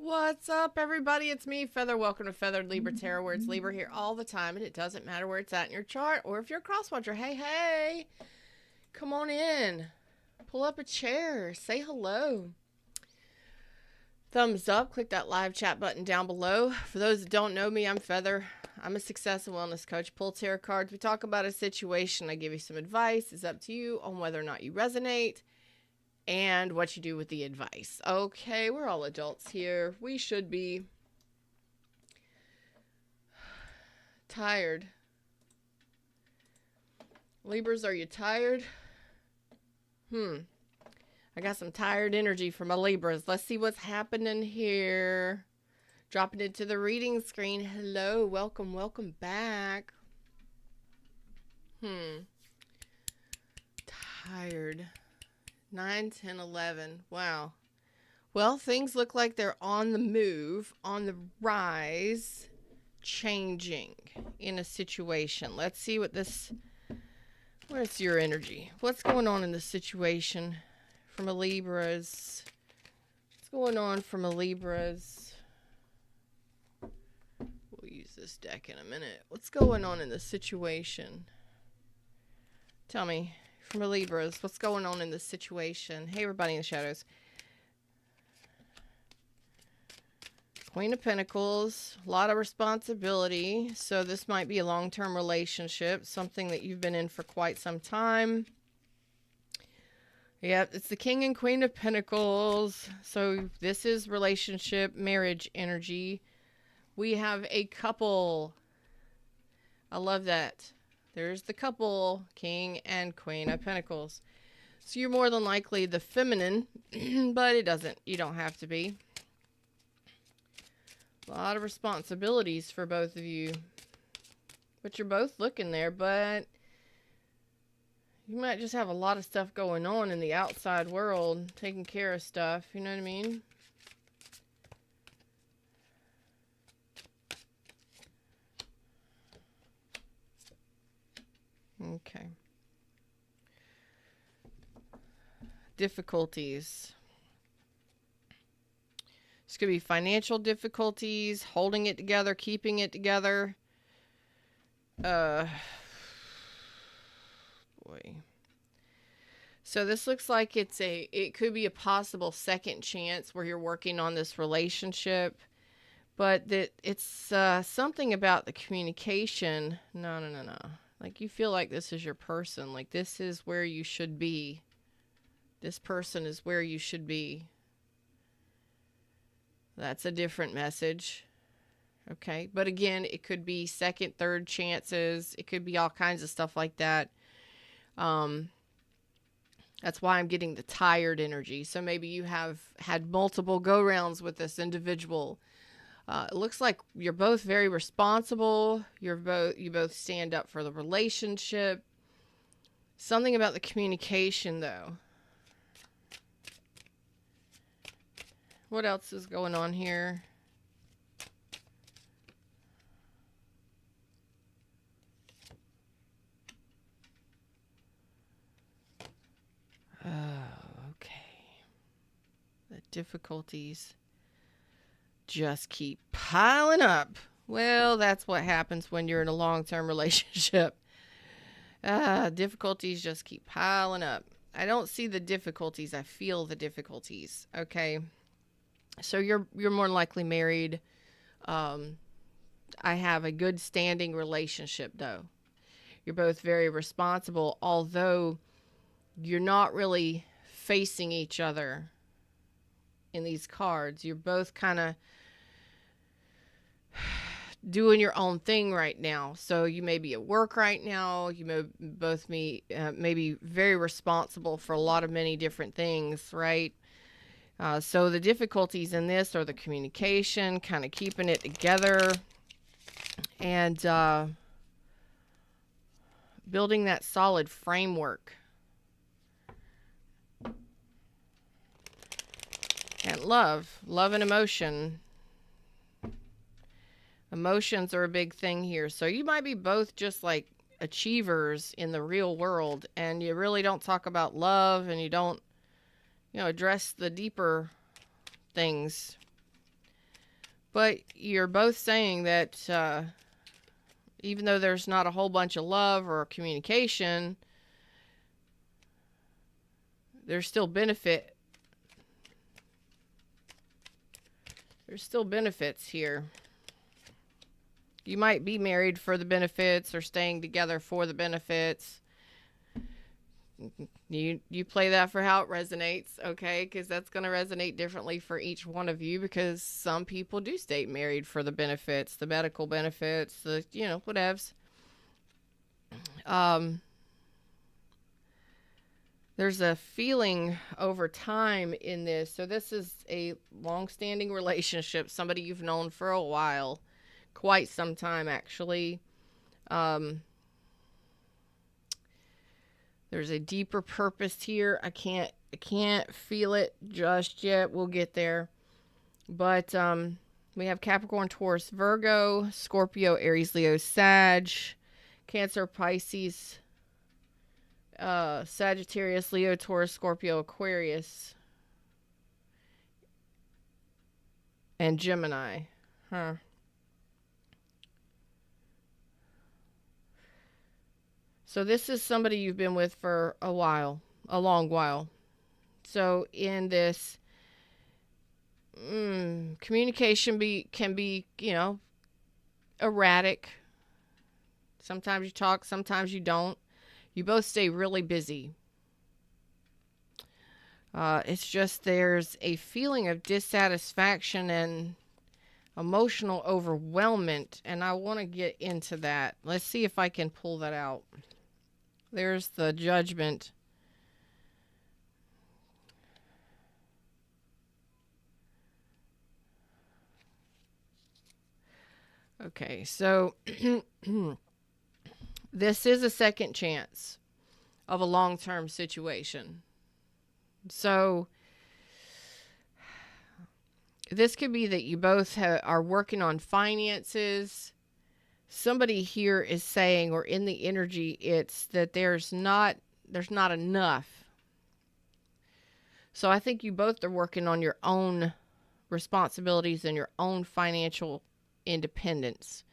What's up, everybody? It's me, Feather. Welcome to Feathered Libra Tarot, where it's Libra here all the time, and it doesn't matter where it's at in your chart, or if you're a cross-watcher. Hey, come on in. Pull up a chair. Say hello. Thumbs up. Click that live chat button down below. For those that don't know me, I'm Feather. I'm a success and wellness coach. Pull tarot cards. We talk about a situation. I give you some advice. It's up to you on whether or not you resonate and what you do with the advice. Okay, we're all adults here. We should be. Tired. Libras, are you tired? I got some tired energy from my Libras. Let's see what's happening here. Dropping into the reading screen. Hello, welcome back. Tired. 9, 10, 11. Wow. Well, things look like they're on the move, on the rise, changing in a situation. Let's see what this... Where's your energy? What's going on in the situation from a Libras? What's going on from a Libras? We'll use this deck in a minute. What's going on in the situation? Tell me. From a Libras, what's going on in this situation? Hey, everybody in the shadows. Queen of Pentacles, a lot of responsibility. So this might be a long-term relationship, something that you've been in for quite some time. Yep, it's the King and Queen of Pentacles. So this is relationship, marriage energy. We have a couple. I love that. There's the couple, King and Queen of Pentacles. So you're more than likely the feminine, but you don't have to be. A lot of responsibilities for both of you. But you're both looking there, but you might just have a lot of stuff going on in the outside world, taking care of stuff, you know what I mean? Okay. Difficulties. This could be financial difficulties, holding it together, keeping it together. Boy. So this looks like it could be a possible second chance where you're working on this relationship, but that it's something about the communication. No. Like, you feel like this is your person. Like, this is where you should be. This person is where you should be. That's a different message. Okay. But again, it could be second, third chances. It could be all kinds of stuff like that. That's why I'm getting the tired energy. So maybe you have had multiple go-rounds with this individual. It looks like you're both very responsible. You both stand up for the relationship. Something about the communication, though. What else is going on here? Oh, okay. The difficulties just keep piling up. Well, that's what happens when you're in a long-term relationship. Difficulties just keep piling up. I don't see the difficulties. I feel the difficulties. Okay. So you're more than likely married. I have a good standing relationship, though. You're both very responsible, although you're not really facing each other in these cards. You're both kind of doing your own thing right now. So you may be at work right now. You may both be maybe very responsible for a lot of many different things, right? So the difficulties in this are the communication, kind of keeping it together, and building that solid framework. And love and emotion. Emotions are a big thing here. So you might be both just like achievers in the real world, and you really don't talk about love, and you don't, address the deeper things. But you're both saying that even though there's not a whole bunch of love or communication, there's still benefit. There's still benefits here. You might be married for the benefits or staying together for the benefits. You play that for how it resonates, okay? Because that's going to resonate differently for each one of you, because some people do stay married for the benefits, the medical benefits, the, whatevs. There's a feeling over time in this. So this is a long-standing relationship, somebody you've known for a while, quite some time actually. There's a deeper purpose here. I can't feel it just yet. We'll get there. But we have Capricorn, Taurus, Virgo, Scorpio, Aries, Leo, Sag, Cancer, Pisces, Sagittarius, Leo, Taurus, Scorpio, Aquarius, and Gemini. So this is somebody you've been with for a while, a long while. So in this, communication can be, erratic. Sometimes you talk, sometimes you don't. You both stay really busy. It's just there's a feeling of dissatisfaction and emotional overwhelmment, and I want to get into that. Let's see if I can pull that out. There's the Judgment. Okay, so this is a second chance of a long-term situation. So this could be that you both are working on finances. Somebody here is saying, or in the energy, it's that there's not enough. So I think you both are working on your own responsibilities and your own financial independence.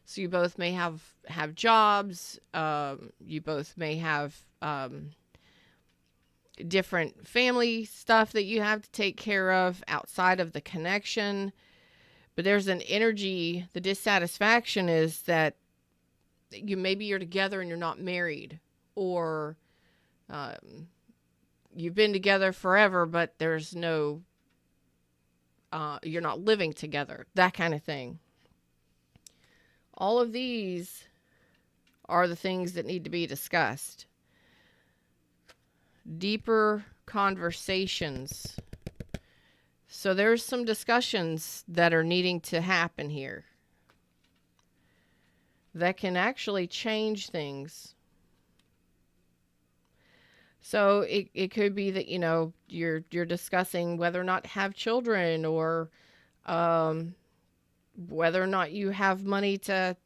So you both may have jobs. You both may have different family stuff that you have to take care of outside of the connection. But there's an energy, the dissatisfaction is that maybe you're together and you're not married, or you've been together forever, but there's no, you're not living together, that kind of thing. All of these are the things that need to be discussed. Deeper conversations. So there's some discussions that are needing to happen here that can actually change things. So it could be that, you're discussing whether or not to have children, or whether or not you have money to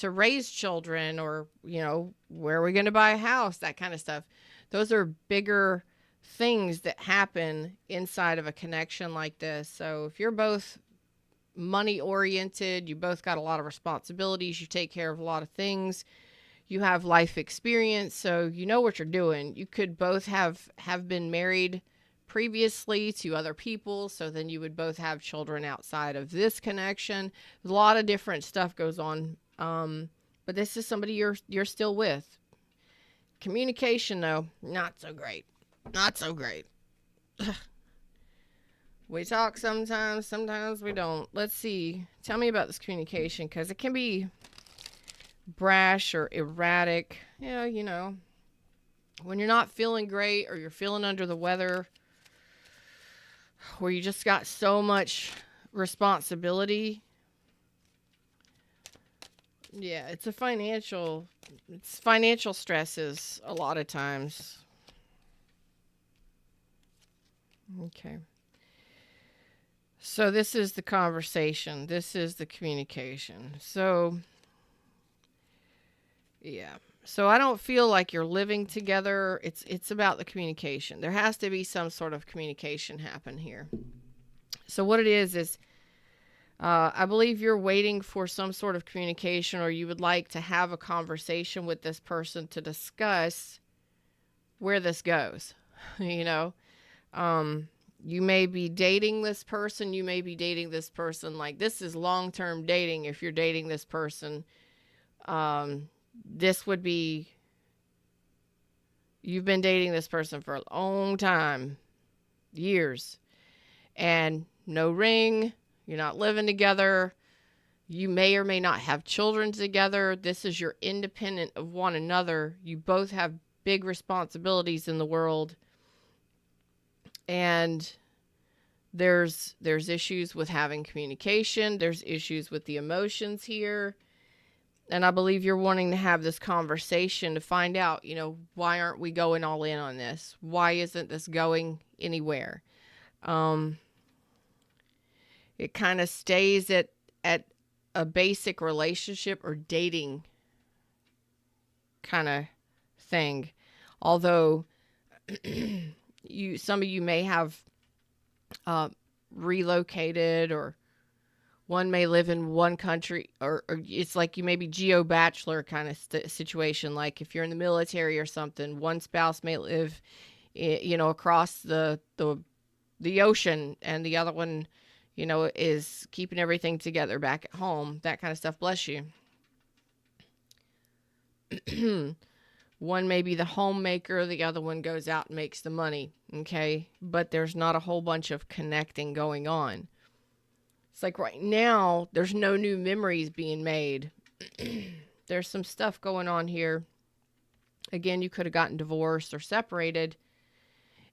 raise children, or, where are we going to buy a house, that kind of stuff. Those are bigger things that happen inside of a connection like this. So if you're both money oriented, you both got a lot of responsibilities, you take care of a lot of things, you have life experience, so you know what you're doing. You could both have been married previously to other people, so then you would both have children outside of this connection. A lot of different stuff goes on, but this is somebody you're still with. Communication, though, not so great. Not so great. We talk sometimes we don't. Let's see. Tell me about this communication, because it can be brash or erratic. Yeah, when you're not feeling great, or you're feeling under the weather, where you just got so much responsibility. Yeah, it's financial stresses a lot of times. Okay. So this is the conversation. This is the communication. So, yeah. So I don't feel like you're living together. It's about the communication. There has to be some sort of communication happen here. So what it is I believe you're waiting for some sort of communication, or you would like to have a conversation with this person to discuss where this goes. You know, you may be dating this person. You may be dating this person. Like, this is long-term dating. If you're dating this person, this would be, you've been dating this person for a long time, years, and no ring. You're not living together. You may or may not have children together. This is your independent of one another. You both have big responsibilities in the world. And there's issues with having communication. There's issues with the emotions here. And I believe you're wanting to have this conversation to find out, you know, why aren't we going all in on this? Why isn't this going anywhere? It kind of stays at a basic relationship or dating kind of thing. Although some of you may have relocated, or one may live in one country, or it's like you may be geo-bachelor kind of situation. Like if you're in the military or something, one spouse may live, you know, across the ocean, and the other one, you know, is keeping everything together back at home, that kind of stuff. Bless you. One may be the homemaker, the other one goes out and makes the money, okay? But there's not a whole bunch of connecting going on. It's like right now, there's no new memories being made. There's some stuff going on here. Again, you could have gotten divorced or separated,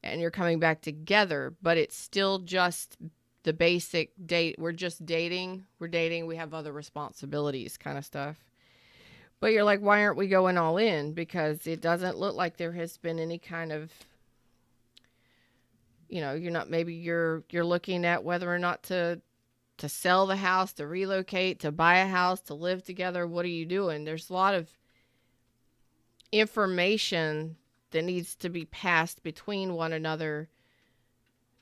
and you're coming back together, but it's still just the basic date. We're just dating. We're dating. We have other responsibilities kind of stuff. But you're like, why aren't we going all in? Because it doesn't look like there has been any kind of, you know, maybe you're looking at whether or not to sell the house, to relocate, to buy a house, to live together. What are you doing? There's a lot of information that needs to be passed between one another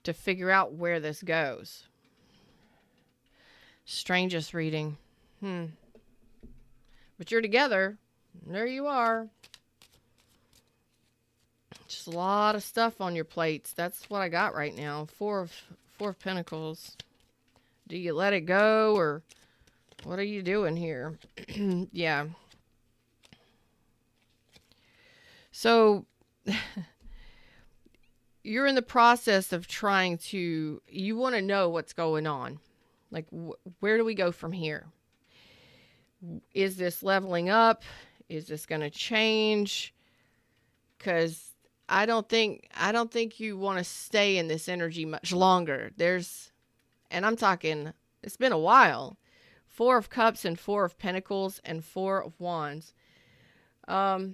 to figure out where this goes. Strangest reading. But you're together. There you are. Just a lot of stuff on your plates. That's what I got right now. Four of Pentacles. Do you let it go, or what are you doing here? Yeah. So you're in the process of trying to, you want to know what's going on. Like, where do we go from here? Is this leveling up? Is this going to change? Because I don't think you want to stay in this energy much longer. And I'm talking, it's been a while. 4 of Cups and 4 of Pentacles and 4 of Wands. I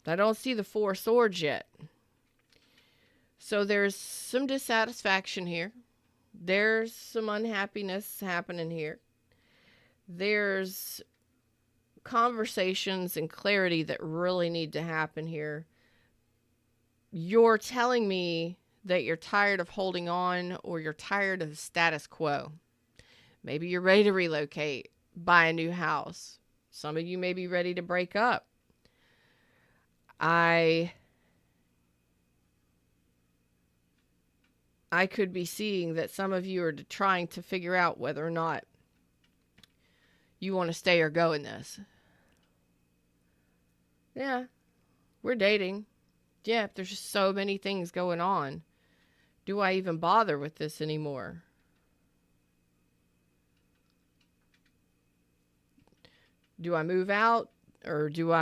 don't see the 4 Swords yet. So there's some dissatisfaction here. There's some unhappiness happening here. There's conversations and clarity that really need to happen here. You're telling me that you're tired of holding on, or you're tired of the status quo. Maybe you're ready to relocate, buy a new house. Some of you may be ready to break up. I could be seeing that some of you are trying to figure out whether or not you want to stay or go in this. Yeah, we're dating. Yeah, there's just so many things going on. Do I even bother with this anymore? Do I move out, or do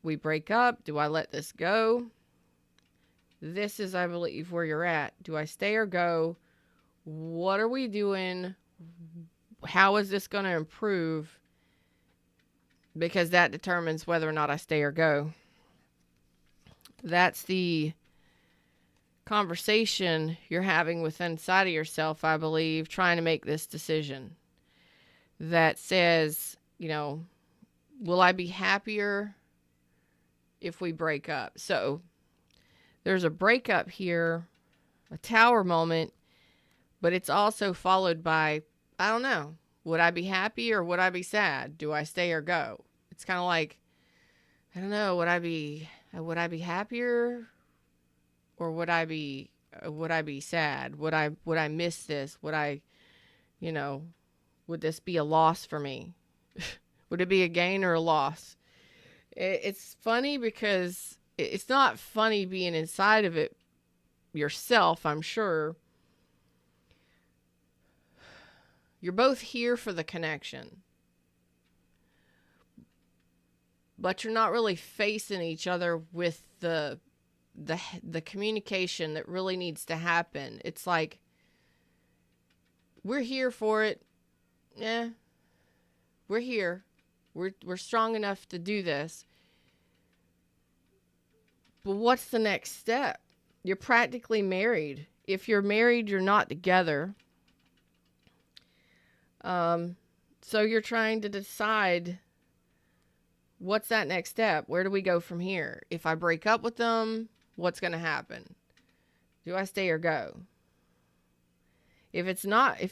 we break up? Do I let this go? This is, I believe, where you're at. Do I stay or go? What are we doing? How is this going to improve? Because that determines whether or not I stay or go. That's the conversation you're having within inside of yourself, I believe, trying to make this decision that says, you know, will I be happier if we break up? So there's a breakup here, a tower moment, but it's also followed by I don't know. Would I be happy or would I be sad? Do I stay or go? It's kind of like, I don't know. Would I be happier or would I be sad? Would I miss this? You know, would this be a loss for me? Would it be a gain or a loss? It's funny because it's not funny being inside of it yourself, I'm sure. You're both here for the connection, but you're not really facing each other with the communication that really needs to happen. It's like, we're here for it. Yeah, we're here. We're strong enough to do this. But what's the next step? You're practically married. If you're married, you're not together. So you're trying to decide, what's that next step? Where do we go from here? If I break up with them, what's going to happen? Do I stay or go? If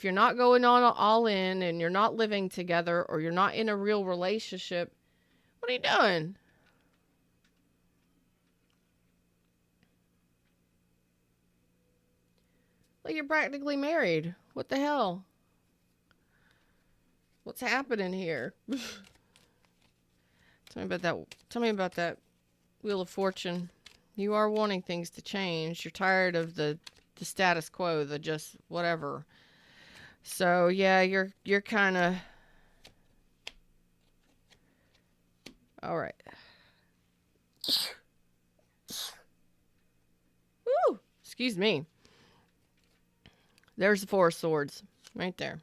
you're not going on all in and you're not living together or you're not in a real relationship, what are you doing? Like, you're practically married. What the hell? What's happening here? Tell me about that Wheel of Fortune. You are wanting things to change. You're tired of the status quo, the just whatever. So yeah, you're kind of all right. Woo! Excuse me. There's the Four of Swords right there.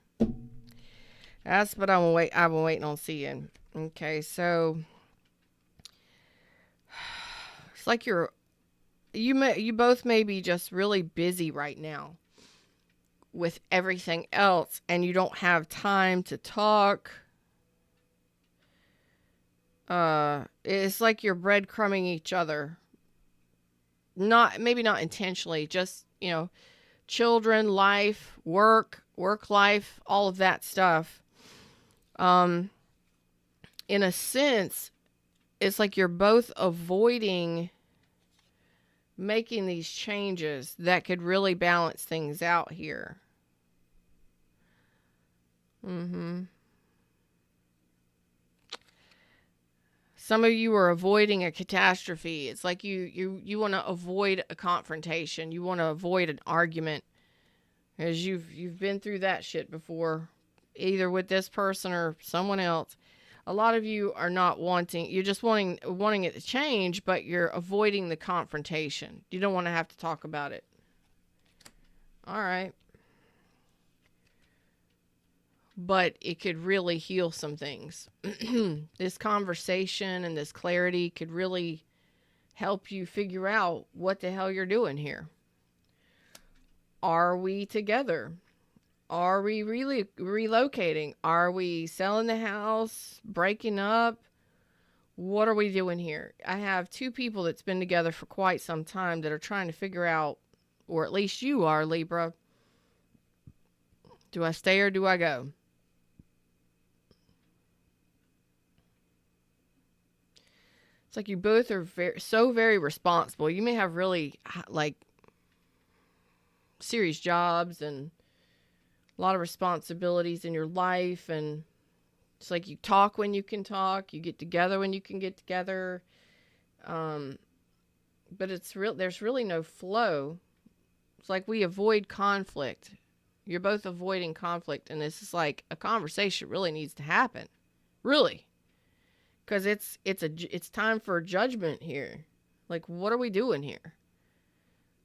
That's what I've been waiting on seeing. Okay, so it's like you both may be just really busy right now with everything else, and you don't have time to talk. It's like you're breadcrumbing each other. Maybe not intentionally, just, children, life, work life, all of that stuff. In a sense, it's like you're both avoiding making these changes that could really balance things out here. Some of you are avoiding a catastrophe. It's like you want to avoid a confrontation. You want to avoid an argument, because you've been through that shit before, either with this person or someone else. A lot of you are not you're just wanting it to change, but you're avoiding the confrontation. You don't want to have to talk about it. All right. But it could really heal some things. This conversation and this clarity could really help you figure out what the hell you're doing here. Are we together? Are we really relocating? Are we selling the house? Breaking up? What are we doing here? I have two people that's been together for quite some time that are trying to figure out, or at least you are, Libra. Do I stay or do I go? It's like you both are very responsible. You may have really, like, serious jobs and a lot of responsibilities in your life, and it's like you talk when you can talk, you get together when you can get together, but there's really no flow. It's like we avoid conflict. You're both avoiding conflict, and this is like a conversation really needs to happen, really, because it's time for a judgment here. Like, what are we doing here?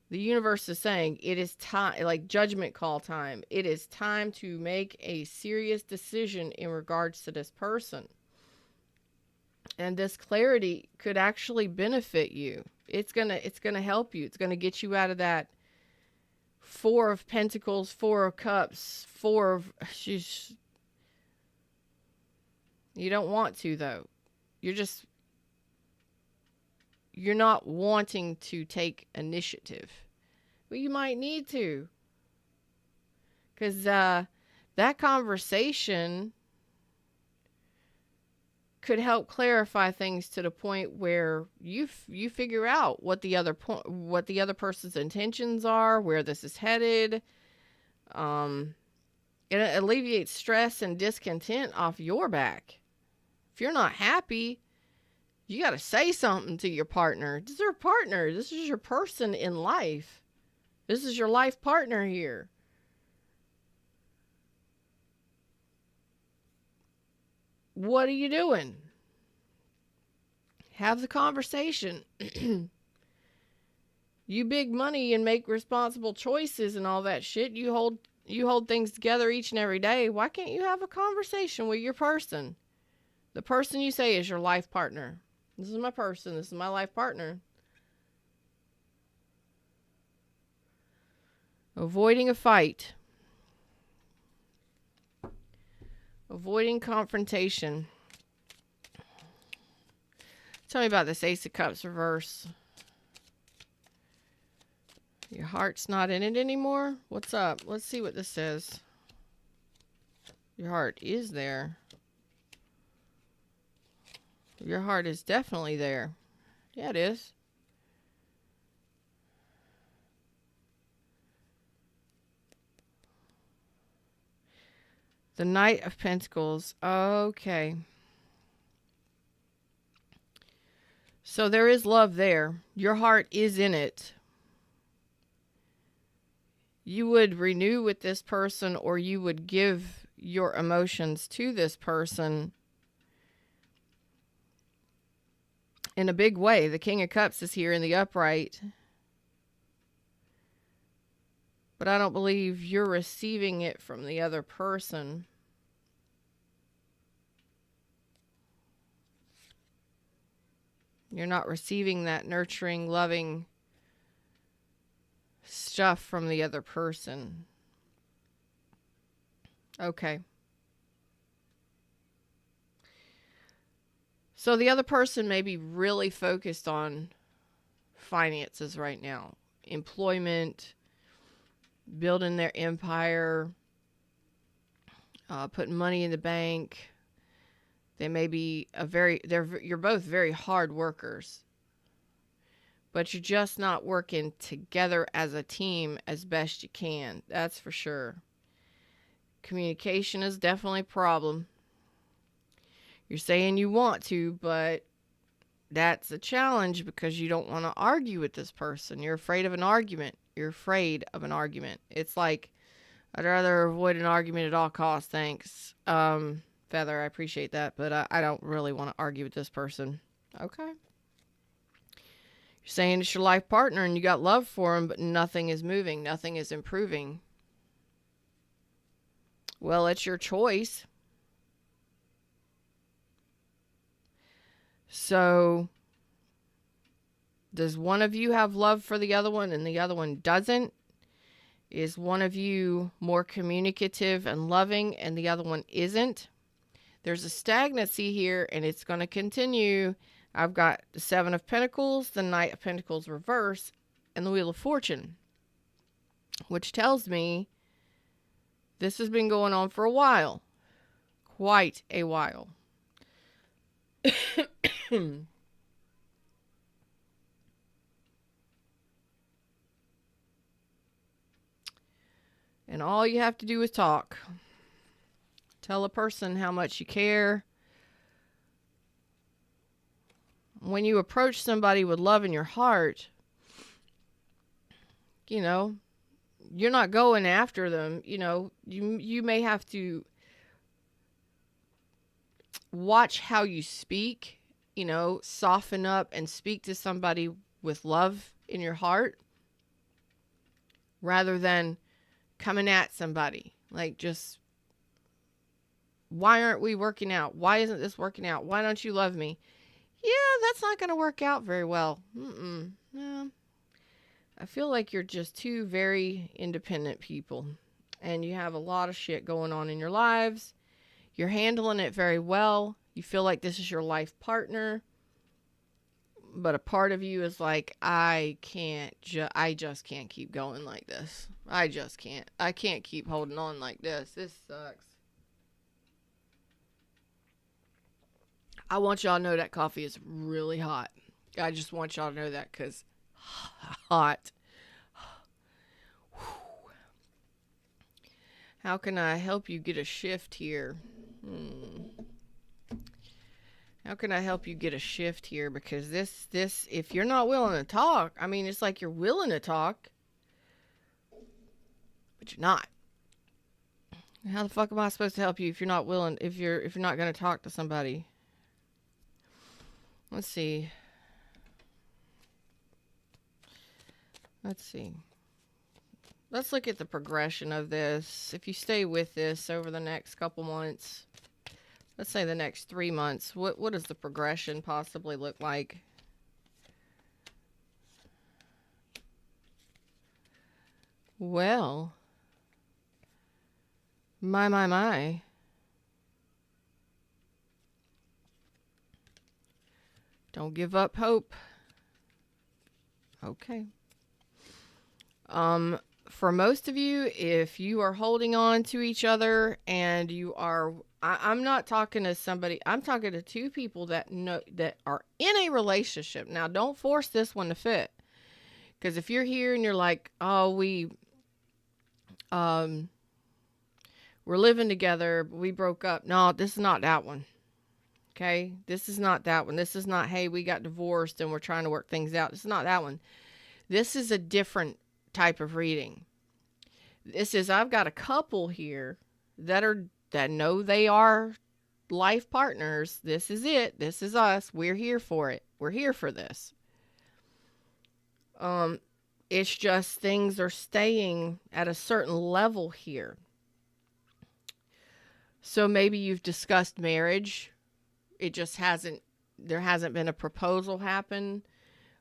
The universe is saying it is time, like judgment call time. It is time to make a serious decision in regards to this person. And this clarity could actually benefit you. It's gonna help you. It's gonna get you out of that Four of Pentacles, Four of Cups, you don't want to, though. You're not wanting to take initiative. Well, you might need to. Because that conversation could help clarify things to the point where you figure out what the other person's intentions are, where this is headed. It alleviates stress and discontent off your back. If you're not happy, you got to say something to your partner. This is your partner. This is your person in life. This is your life partner here. What are you doing? Have the conversation. You big money and make responsible choices and all that shit. You hold things together each and every day. Why can't you have a conversation with your person? The person you say is your life partner. This is my person. This is my life partner. Avoiding a fight. Avoiding confrontation. Tell me about this Ace of Cups reverse. Your heart's not in it anymore? What's up? Let's see what this says. Your heart is there. Your heart is definitely there. Yeah, it is. The Knight of Pentacles. Okay. So there is love there. Your heart is in it. You would renew with this person, or you would give your emotions to this person in a big way. The King of Cups is here in the upright. But I don't believe you're receiving it from the other person. You're not receiving that nurturing, loving stuff from the other person. Okay. So the other person may be really focused on finances right now. Employment, building their empire, putting money in the bank. They may be you're both very hard workers, but you're just not working together as a team as best you can. That's for sure. Communication is definitely a problem. You're saying you want to, but that's a challenge because you don't want to argue with this person. You're afraid of an argument. It's like, I'd rather avoid an argument at all costs, thanks. Feather, I appreciate that, but I don't really want to argue with this person. Okay. You're saying it's your life partner and you got love for him, but nothing is moving. Nothing is improving. Well, it's your choice. So, does one of you have love for the other one and the other one doesn't? Is one of you more communicative and loving and the other one isn't? There's a stagnancy here and it's going to continue. I've got the Seven of Pentacles, the Knight of Pentacles reverse, and the Wheel of Fortune, which tells me this has been going on for a while. Quite a while. And all you have to do is talk. Tell a person how much you care. When you approach somebody with love in your heart, you know, you're not going after them. You know, you may have to watch how you speak, you know, soften up and speak to somebody with love in your heart rather than coming at somebody. Like, just, why aren't we working out? Why isn't this working out? Why don't you love me? Yeah, that's not going to work out very well. No. I feel like you're just two very independent people and you have a lot of shit going on in your lives. You're handling it very well. You feel like this is your life partner. But a part of you is like, I just can't keep going like this. I just can't. I can't keep holding on like this. This sucks. I want y'all to know that coffee is really hot. I just want y'all to know that because hot. How can I help you get a shift here? How can I help you get a shift here? Because this, if you're not willing to talk, I mean, it's like you're willing to talk, but you're not. How the fuck am I supposed to help you if you're not willing, if you're not going to talk to somebody? Let's see. Let's look at the progression of this. If you stay with this over the next couple months, let's say the next 3 months, what does the progression possibly look like? Well, my. Don't give up hope. Okay. For most of you, if you are holding on to each other and you are, I'm not talking to somebody, I'm talking to two people that know, that are in a relationship. Now, don't force this one to fit. Because if you're here and you're like, oh, we're living together, but we broke up. No, this is not that one. Okay? This is not that one. This is not, hey, we got divorced and we're trying to work things out. This is not that one. This is a different type of reading. This is, I've got a couple here that know they are life partners. This is it. This is us. We're here for it. We're here for this. It's just things are staying at a certain level here. So maybe you've discussed marriage. It just there hasn't been a proposal happen.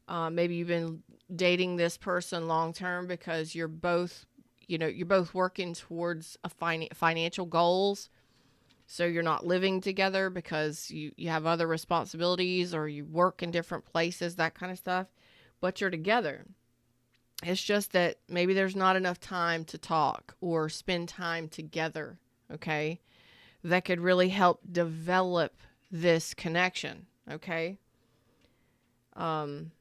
Maybe you've been dating this person long term because you're both working towards a financial goals. So you're not living together because you have other responsibilities or you work in different places, that kind of stuff, but you're together. It's just that maybe there's not enough time to talk or spend time together. Okay. That could really help develop this connection. Okay. Because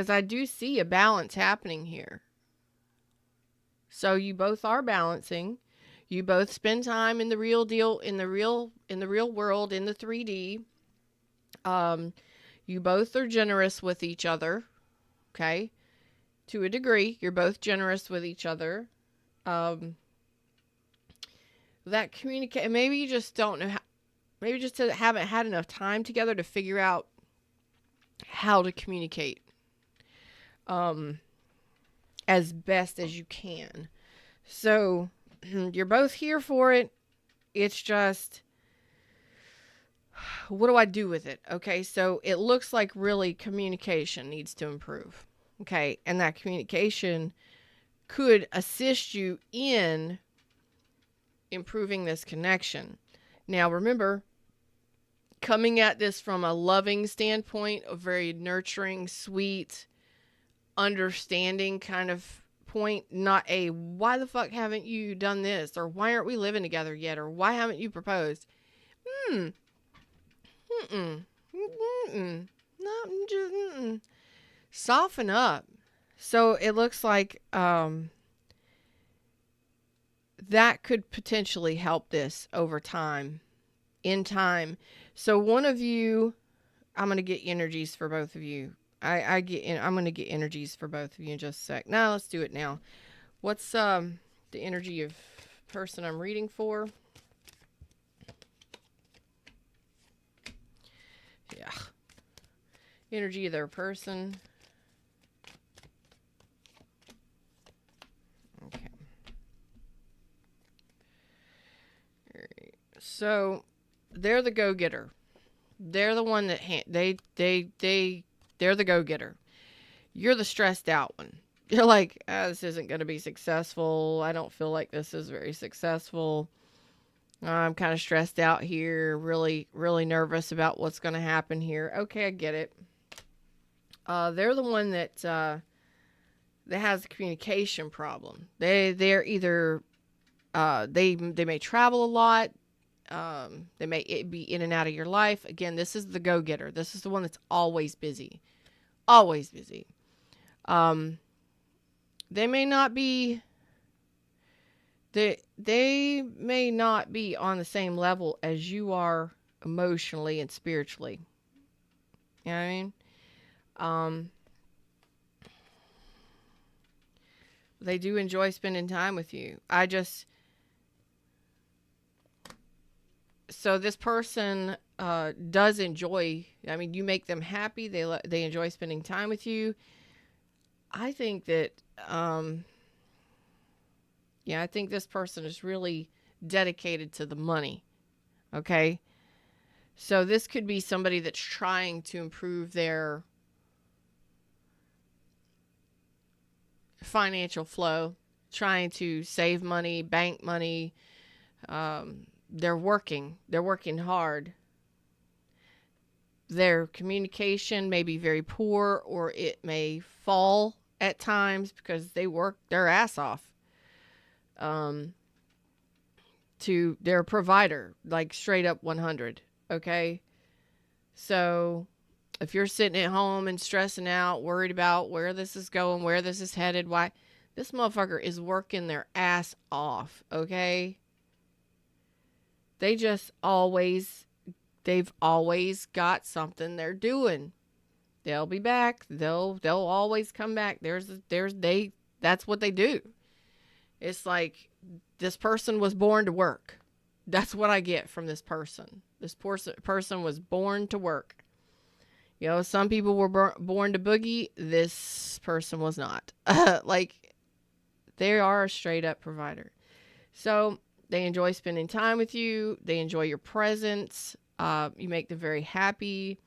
I do see a balance happening here. So you both are balancing. You both spend time in the real deal, in the real world, in the 3D. You both are generous with each other. Okay. To a degree, you're both generous with each other. That communicate, maybe you just don't know how, maybe just haven't had enough time together to figure out how to communicate as best as you can. So you're both here for it. It's just, what do I do with it? Okay, so it looks like really communication needs to improve. Okay, and that communication could assist you in improving this connection. Now, remember, coming at this from a loving standpoint, a very nurturing, sweet, understanding kind of point, not a why the fuck haven't you done this, or why aren't we living together yet, or why haven't you proposed? Soften up. So it looks like that could potentially help this over time, in time. So one of you, I'm going to get energies for both of you. I'm going to get energies for both of you in just a sec. Now let's do it now. What's the energy of person I'm reading for? Yeah. Energy of their person. Okay. All right. So they're the go-getter. They're the one that they're the go-getter. You're the stressed out one. You're like, this isn't going to be successful. I don't feel like this is very successful. I'm kind of stressed out here. Really, really nervous about what's going to happen here. Okay, I get it. They're the one that that has a communication problem. They're either they may travel a lot. They may be in and out of your life. Again, this is the go-getter. This is the one that's always busy. Always busy. They may not be they may not be on the same level as you are emotionally and spiritually. You know what I mean? They do enjoy spending time with you. So this person does enjoy, I mean, you make them happy. They enjoy spending time with you. I think that, I think this person is really dedicated to the money. Okay. So this could be somebody that's trying to improve their financial flow, trying to save money, bank money. They're working hard. Their communication may be very poor, or it may fall at times because they work their ass off. They're a provider, like straight up 100. Okay. So if you're sitting at home and stressing out, worried about where this is going, where this is headed, why this motherfucker is working their ass off. Okay. They've always got something they're doing. They'll be back. They'll always come back. That's what they do. It's like this person was born to work. That's what I get from this person. This person was born to work. You know, some people were born to boogie. This person was not. Like, they are a straight up provider. So they enjoy spending time with you. They enjoy your presence. You make them very happy.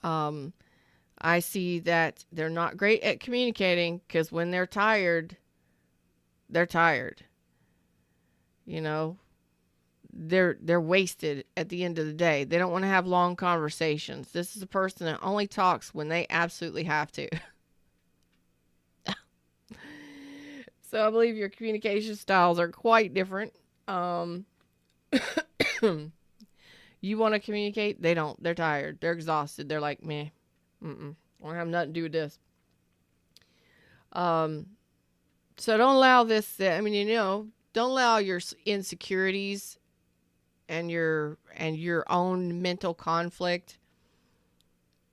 I see that they're not great at communicating because when they're tired, they're tired. You know, they're wasted at the end of the day. They don't want to have long conversations. This is a person that only talks when they absolutely have to. So I believe your communication styles are quite different. You want to communicate, they don't. They're tired. They're exhausted. They're like, meh. I don't have nothing to do with this. So don't allow this. Don't allow your insecurities and your own mental conflict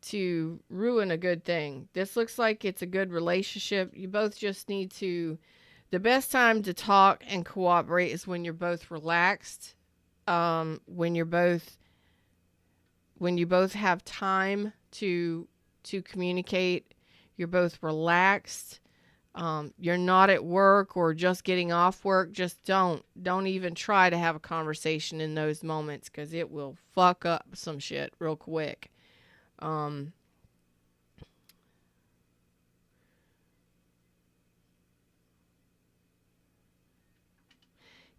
to ruin a good thing. This looks like it's a good relationship. You both just need to. The best time to talk and cooperate is when you're both relaxed. When you both have time to communicate, you're both relaxed. You're not at work or just getting off work. Just don't even try to have a conversation in those moments, because it will fuck up some shit real quick.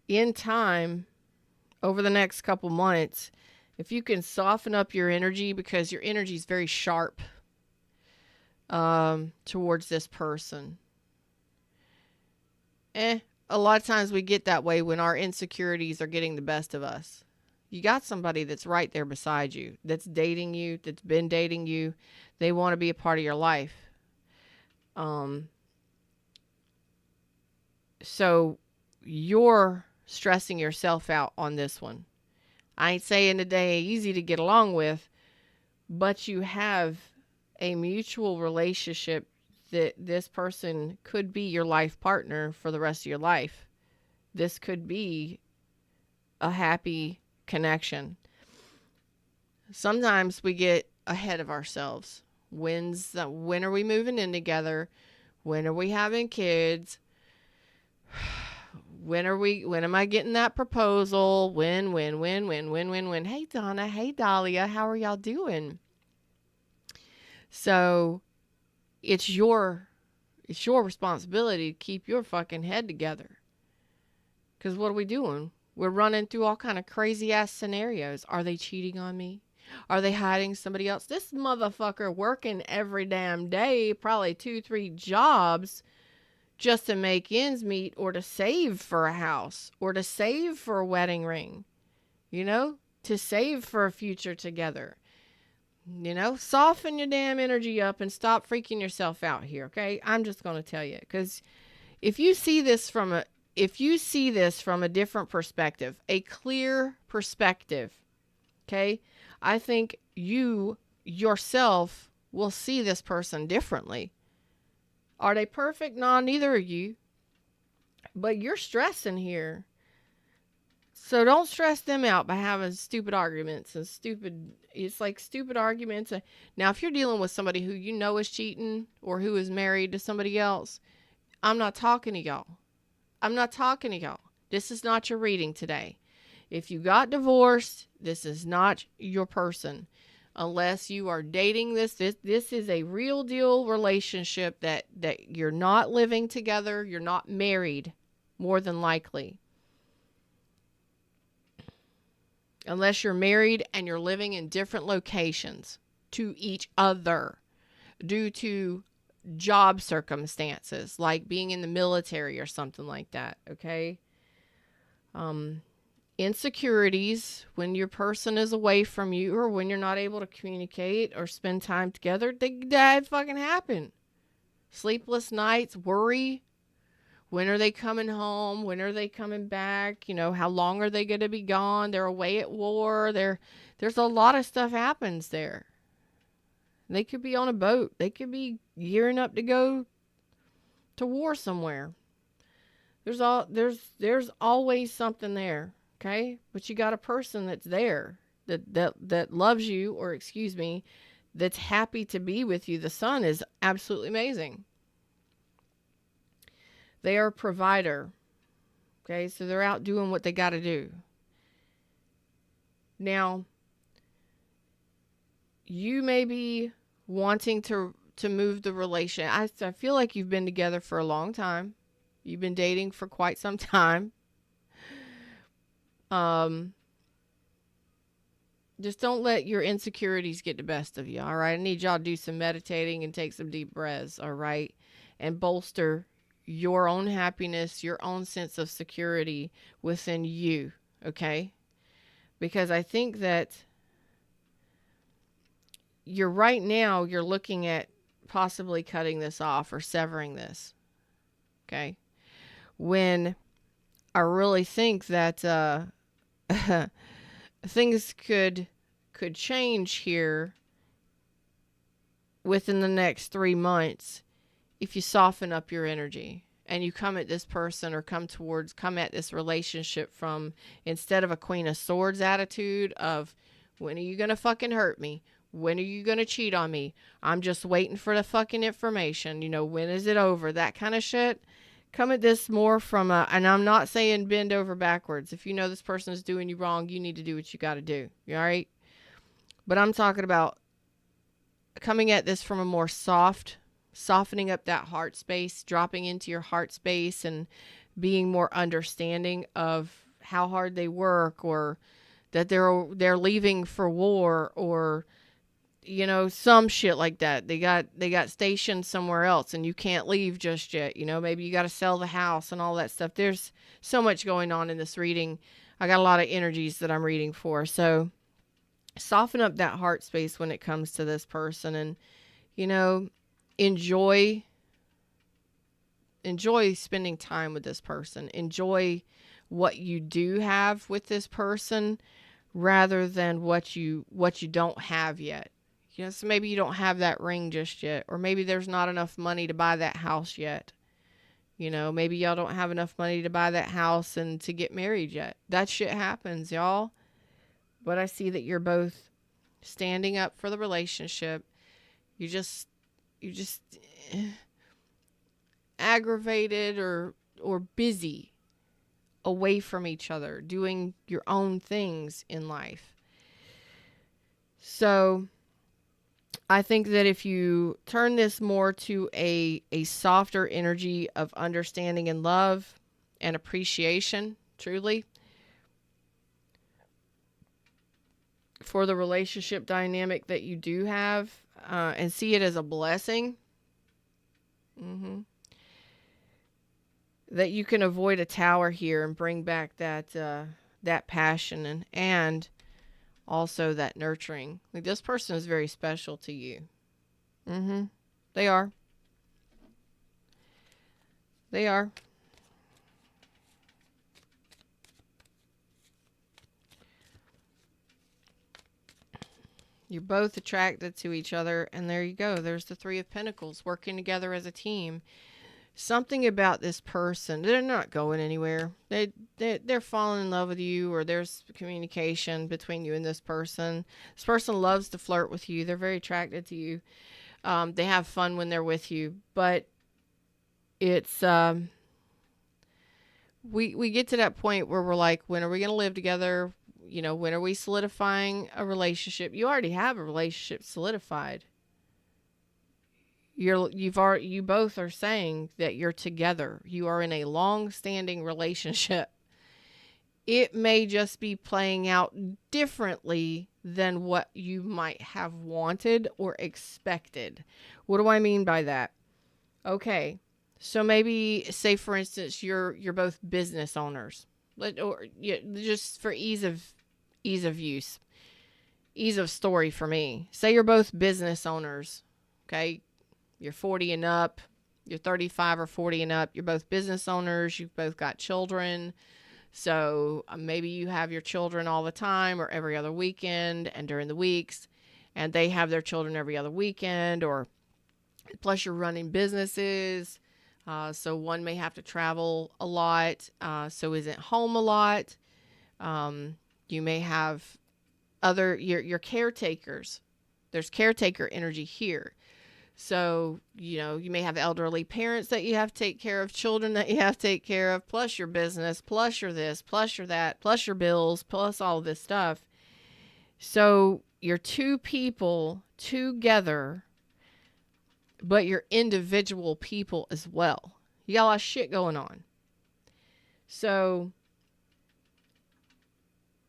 In time, over the next couple months, if you can soften up your energy, because your energy is very sharp towards this person. A lot of times we get that way when our insecurities are getting the best of us. You got somebody that's right there beside you, that's dating you, that's been dating you. They want to be a part of your life. So you're stressing yourself out on this one. I ain't saying that they ain't easy to get along with, but you have a mutual relationship that this person could be your life partner for the rest of your life. This could be a happy connection. Sometimes we get ahead of ourselves. When are we moving in together? When are we having kids? When am I getting that proposal? When? Hey, Donna. Hey, Dahlia. How are y'all doing? So it's your responsibility to keep your fucking head together. Because what are we doing? We're running through all kind of crazy ass scenarios. Are they cheating on me? Are they hiding somebody else? This motherfucker working every damn day, probably 2, 3 jobs just to make ends meet, or to save for a house, or to save for a wedding ring, to save for a future together. Soften your damn energy up and stop freaking yourself out here, okay? I'm just going to tell you, because if you see this from a different perspective, a clear perspective, okay, I think you yourself will see this person differently. Are they perfect? No, neither are you. But you're stressing here. So don't stress them out by having stupid arguments and stupid arguments. Now, if you're dealing with somebody who you know is cheating or who is married to somebody else, I'm not talking to y'all. This is not your reading today. If you got divorced, this is not your person. Unless you are dating this is a real deal relationship that you're not living together. You're not married, more than likely. Unless you're married and you're living in different locations to each other due to job circumstances, like being in the military or something like that, okay? Insecurities, when your person is away from you or when you're not able to communicate or spend time together, that fucking happen. Sleepless nights, worry. When are they coming home? When are they coming back? How long are they going to be gone? They're away at war. There's a lot of stuff happens there. They could be on a boat. They could be gearing up to go to war somewhere. There's always something there, okay? But you got a person that's there that loves you, or excuse me, that's happy to be with you. The sun is absolutely amazing. They are a provider. Okay, so they're out doing what they got to do. Now, you may be wanting to move the relation. I feel like you've been together for a long time. You've been dating for quite some time. Just don't let your insecurities get the best of you, all right? I need y'all to do some meditating and take some deep breaths, all right? And bolster your own happiness, your own sense of security within you, okay? Because I think that you're looking at possibly cutting this off or severing this, okay? When I really think that things could change here within the next 3 months if you soften up your energy and you come at this person or come at this relationship from, instead of a Queen of Swords attitude of, when are you going to fucking hurt me? When are you going to cheat on me? I'm just waiting for the fucking information. When is it over? That kind of shit. Come at this more from and I'm not saying bend over backwards. If you know this person is doing you wrong, you need to do what you got to do. You all right? But I'm talking about coming at this from a more softening up that heart space, dropping into your heart space and being more understanding of how hard they work, or that they're leaving for war, or some shit like that. They got stationed somewhere else and you can't leave just yet. Maybe you got to sell the house and all that stuff. There's so much going on in this reading. I got a lot of energies that I'm reading for. So soften up that heart space when it comes to this person, and, enjoy spending time with this person. Enjoy what you do have with this person rather than what you don't have yet. So maybe you don't have that ring just yet, or maybe there's not enough money to buy that house yet. Maybe y'all don't have enough money to buy that house and to get married yet. That shit happens, y'all. But I see that you're both standing up for the relationship. You just aggravated or busy away from each other, doing your own things in life. So I think that if you turn this more to a softer energy of understanding and love and appreciation, truly, for the relationship dynamic that you do have, and see it as a blessing. Mm-hmm. That you can avoid a tower here and bring back that passion and also that nurturing. Like, this person is very special to you. Mm-hmm. They are. They are. You're both attracted to each other, and there you go. There's the Three of Pentacles, working together as a team. Something about this person, they're not going anywhere. They're falling in love with you, or there's communication between you and this person. This person loves to flirt with you. They're very attracted to you. They have fun when they're with you, but it's we get to that point where we're like, when are we going to live together? You know, when are we solidifying a relationship? You already have a relationship solidified. You both are saying that you're together. You are in a long-standing relationship. It may just be playing out differently than what you might have wanted or expected. What do I mean by that? Okay, so maybe, say for instance, you're both business owners, or just for ease of use, ease of story for me. Say you're both business owners. Okay, you're 40 and up. You're 35 or 40 and up. You're both business owners. You've both got children. So maybe you have your children all the time or every other weekend and during the weeks, and they have their children every other weekend, or plus you're running businesses. So one may have to travel a lot, so isn't home a lot. You may have your caretakers. There's caretaker energy here. So, you may have elderly parents that you have to take care of, children that you have to take care of, plus your business, plus your this, plus your that, plus your bills, plus all this stuff. So you're two people together, but you're individual people as well. You got a lot of shit going on. So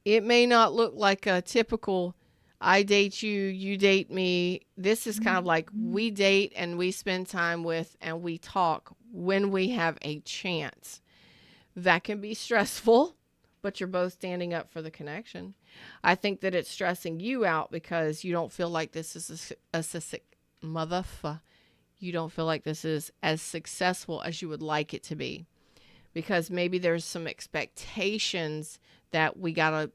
it may not look like a typical I date you, you date me. This is kind of like we date and we spend time with and we talk when we have a chance. That can be stressful, but you're both standing up for the connection. I think that it's stressing you out because you don't feel like this is you don't feel like this is as successful as you would like it to be, because maybe there's some expectations that we gotta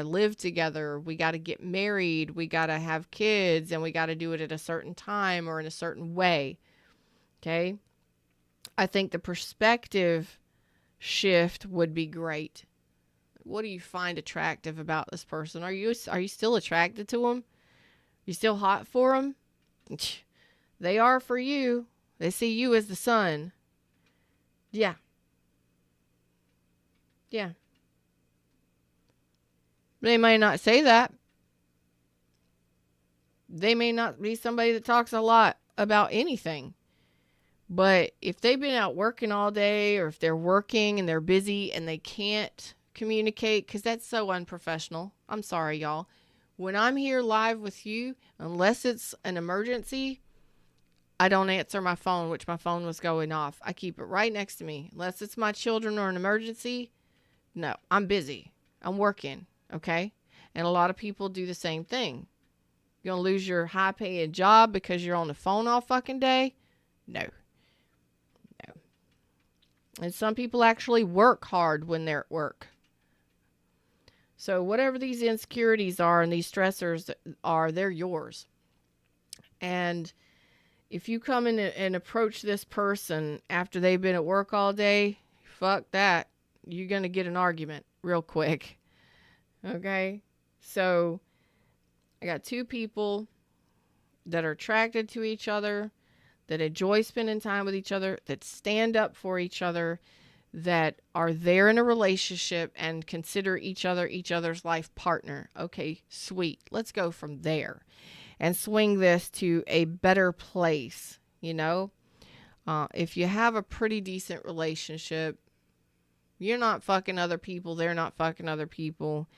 live together, we gotta get married, we gotta have kids, and we gotta do it at a certain time or in a certain way. Okay, I think the perspective shift would be great. What do you find attractive about this person? Are you still attracted to them? You still hot for them? They are for you. They see you as the sun. Yeah. Yeah. They may not say that. They may not be somebody that talks a lot about anything. But if they've been out working all day, or if they're working and they're busy and they can't communicate, because that's so unprofessional. I'm sorry, y'all. When I'm here live with you, unless it's an emergency, I don't answer my phone, which my phone was going off. I keep it right next to me. Unless it's my children or an emergency, no, I'm busy. I'm working, okay? And a lot of people do the same thing. You're going to lose your high-paying job because you're on the phone all fucking day? No. And some people actually work hard when they're at work. So whatever these insecurities are and these stressors are, they're yours. And if you come in and approach this person after they've been at work all day, fuck that. You're going to get an argument real quick. Okay? So I got two people that are attracted to each other, that enjoy spending time with each other, that stand up for each other, that are there in a relationship and consider each other each other's life partner. Okay, sweet. Let's go from there and swing this to a better place. If you have a pretty decent relationship, you're not fucking other people, they're not fucking other people,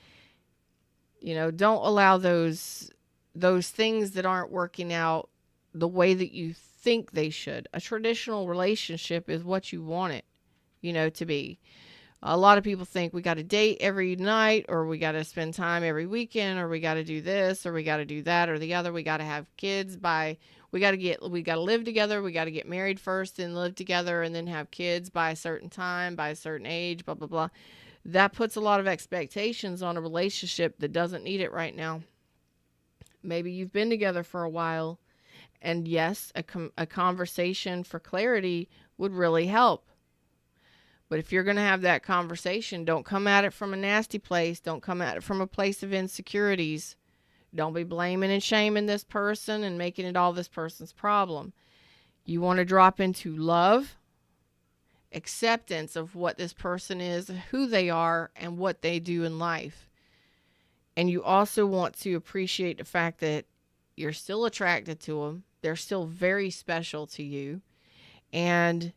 Don't allow those things that aren't working out the way that you think they should. A traditional relationship is what you want it, to be. A lot of people think we got to date every night, or we got to spend time every weekend, or we got to do this, or we got to do that, or the other. We got to have kids we got to live together. We got to get married first and live together and then have kids by a certain time, by a certain age, blah, blah, blah. That puts a lot of expectations on a relationship that doesn't need it right now. Maybe you've been together for a while, and yes, a conversation for clarity would really help. But if you're going to have that conversation, don't come at it from a nasty place. Don't come at it from a place of insecurities. Don't be blaming and shaming this person and making it all this person's problem. You want to drop into love, acceptance of what this person is, who they are, and what they do in life. And you also want to appreciate the fact that you're still attracted to them. They're still very special to you. And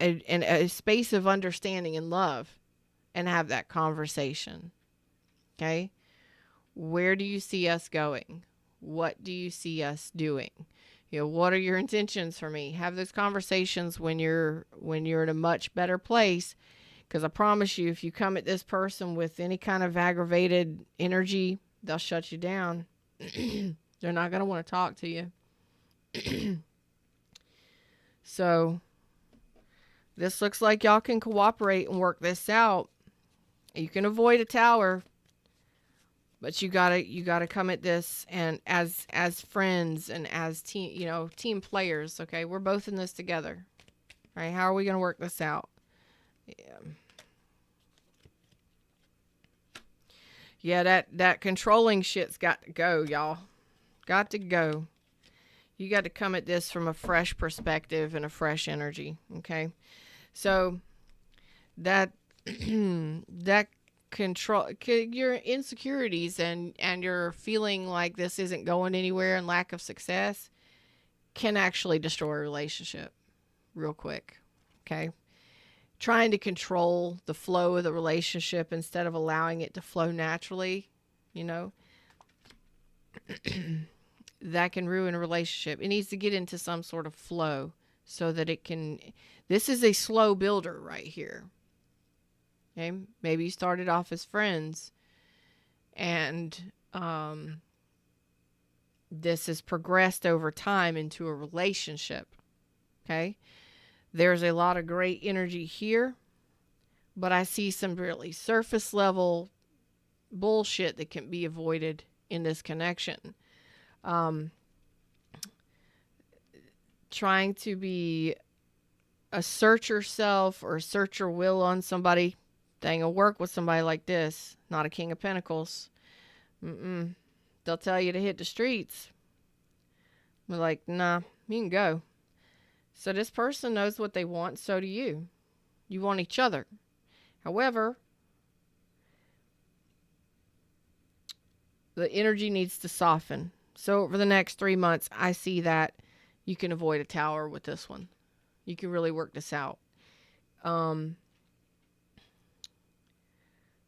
a space of understanding and love, and have that conversation. Okay? Where do you see us going? What do you see us doing? What are your intentions for me? Have those conversations when you're in a much better place, because I promise you, if you come at this person with any kind of aggravated energy, they'll shut you down. They're not going to want to talk to you. So this looks like y'all can cooperate and work this out. You can avoid a tower, but you gotta come at this and as friends and as team players. Okay, we're both in this together. All right, how are we gonna work this out? Yeah, that controlling shit's got to go, y'all. Got to go. You got to come at this from a fresh perspective and a fresh energy. Okay. So that control your insecurities and your feeling like this isn't going anywhere and lack of success can actually destroy a relationship real quick. Okay. Trying to control the flow of the relationship instead of allowing it to flow naturally, that can ruin a relationship. It needs to get into some sort of flow so that it can. This is a slow builder right here. Okay, maybe you started off as friends, and this has progressed over time into a relationship. Okay, there's a lot of great energy here, but I see some really surface level bullshit that can be avoided in this connection. Trying to be assert yourself or assert your will on somebody, they ain't gonna work with somebody like this. Not a King of Pentacles. They'll tell you to hit the streets. We're like, nah, you can go. So this person knows what they want, so do you. You want each other. However, the energy needs to soften. So over the next 3 months, I see that you can avoid a tower with this one. You can really work this out.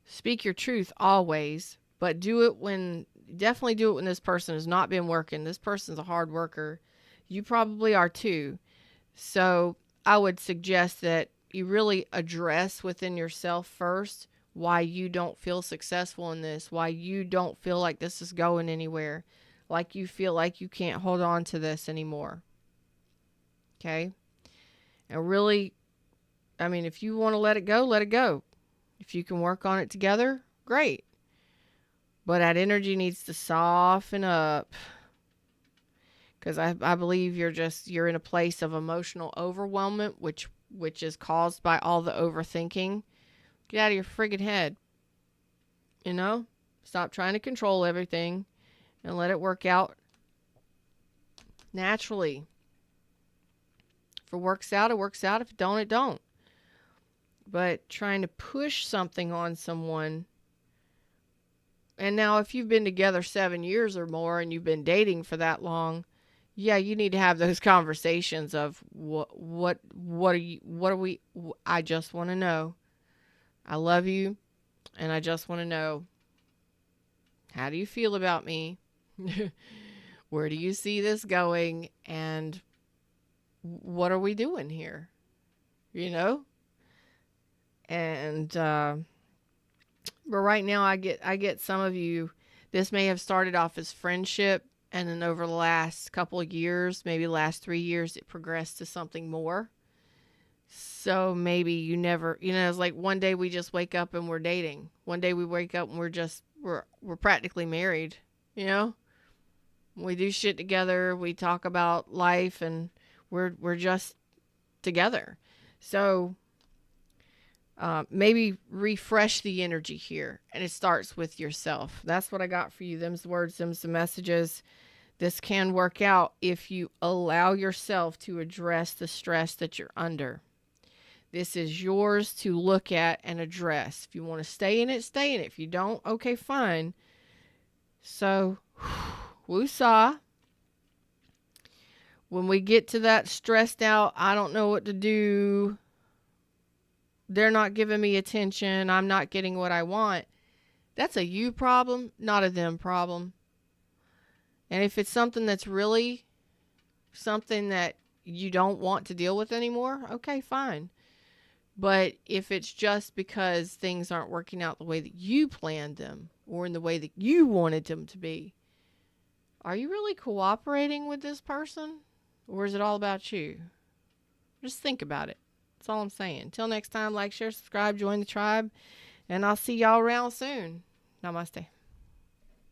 Speak your truth always, but definitely do it when this person has not been working. This person's a hard worker. You probably are too. So I would suggest that you really address within yourself first why you don't feel successful in this, why you don't feel like this is going anywhere, like you feel like you can't hold on to this anymore. Okay? And really, if you want to let it go, let it go. If you can work on it together, great. But that energy needs to soften up. Because I believe you're in a place of emotional overwhelmment, which is caused by all the overthinking. Get out of your friggin' head. Stop trying to control everything and let it work out naturally. If it works out, it works out. If it don't, it don't. But trying to push something on someone. And now if you've been together 7 years or more and you've been dating for that long, yeah, you need to have those conversations of what are we, I just want to know. I love you, and I just want to know How do you feel about me? Where do you see this going? And what are we doing here? You know? And but right now I get some of you, this may have started off as friendship, and then over the last couple of years, maybe the last 3 years, it progressed to something more. So maybe you never, it's like one day we just wake up and we're dating. One day we wake up and we're practically married, you know? We do shit together, we talk about life, and we're just together. So maybe refresh the energy here, and it starts with yourself. That's what I got for you. Them's the words, them's the messages. This can work out if you allow yourself to address the stress that you're under. This is yours to look at and address. If you want to stay in it, stay in it. If you don't, okay, fine. So, woosah. When we get to that stressed out, I don't know what to do, they're not giving me attention, I'm not getting what I want, that's a you problem, not a them problem. And if it's something that's really something that you don't want to deal with anymore, okay, fine. But if it's just because things aren't working out the way that you planned them or in the way that you wanted them to be, are you really cooperating with this person? Or is it all about you? Just think about it. That's all I'm saying. Until next time, like, share, subscribe, join the tribe, and I'll see y'all around soon. Namaste.